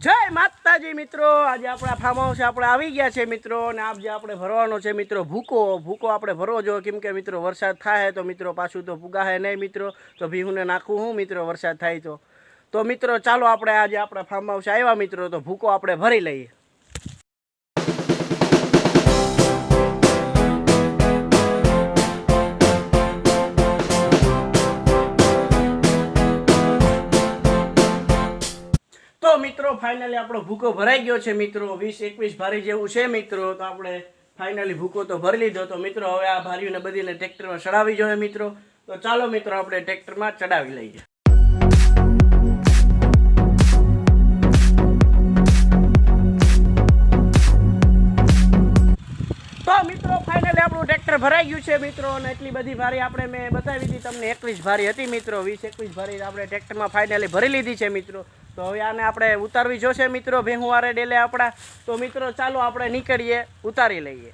જય માતાજી મિત્રો, આજે આપણા ફાર્મ હાઉસ આપણે આવી ગયા છે મિત્રો, અને આપ જે આપણે ભરવાનો છે મિત્રો ભૂકો આપણે ભરવો જોઈએ, કેમ કે મિત્રો વરસાદ થાય તો મિત્રો પાછું તો પુગાહે નહીં મિત્રો, તો ભીહુને નાખવું હું મિત્રો વરસાદ થાય તો મિત્રો ચાલો આપણે આજે આપણા ફાર્મ હાઉસ આવ્યા મિત્રો, તો ભૂકો આપણે ભરી લઈએ। तो मित्रों फाइनली आपणो भूको भराई गयो छे मित्रों, 20-21 भारी जेवुं छे मित्रों, तो आपणे फाइनली भूको तो भरी लीधो। तो मित्रों हवे आ भारीओने बधीने ट्रेक्टर में चढ़ावी जोईए मित्रों, तो चालो मित्रों आपणे ट्रेक्टर में चढ़ावी लईए। तो मित्रों फाइनली आपणुं ट्रेक्टर भराई गयुं छे मित्रों, अने एटली बधी भारी आपणे मैं बतावी दी तमने 21 भारी हती मित्रों, 20-21 भारी आपणे ट्रेक्टर में फाइनली भरी लीधी छे मित्रों। तो हवे आने आपणे उतारवी जोशे मित्रों भेहुवारे डेले आपणा, तो मित्रों चालो आपणे નીકળીએ, उतारी लईए।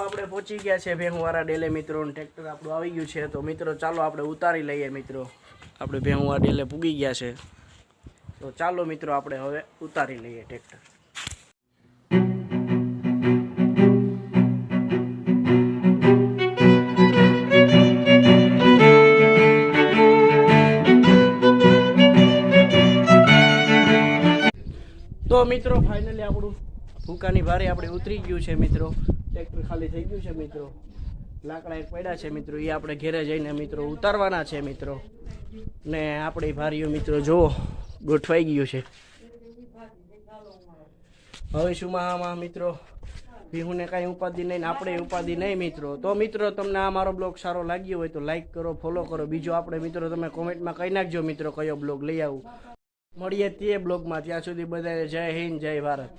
આપણે પહોંચી ગયા છે ભેહુવારા ડેલે મિત્રો, ટ્રેક્ટર આપણું આવી ગયું છે, તો મિત્રો ચાલો આપણે ઉતારી લઈએ મિત્રો। આપણે ભેહુવારા ડેલે પૂગી ગયા છે, તો ચાલો મિત્રો આપણે હવે ઉતારી લઈએ ટ્રેક્ટર। તો મિત્રો ફાઇનલી આપણું ભૂકાની ભારે આપણે ઉતરી ગયું છે મિત્રો, ट्रेक्टर खाली थी गयु है मित्रों, लाकड़ा एक पड़ा है मित्रों, ये अपने घेरे जाइने मित्रों उतारवाना है मित्रों, ने आपणी भारीओ मित्रों जो गोठवाई गयुं छे। हवे शुमाहामां मित्रों भीहुने कांई उपाधि नहीं, आपणे उपाधि नहीं मित्रों। तो मित्रों तमने आ मारो ब्लॉग सारो लाग्यो होय तो लाइक करो, फॉलो करो। बीजो आपणे मित्रों तमे कमेंट में कही नाखजो मित्रों कयो ब्लॉग लई आवुं। मळीए ते ब्लॉग में, त्यां सुधी बधाने जय हिंद जय भारत।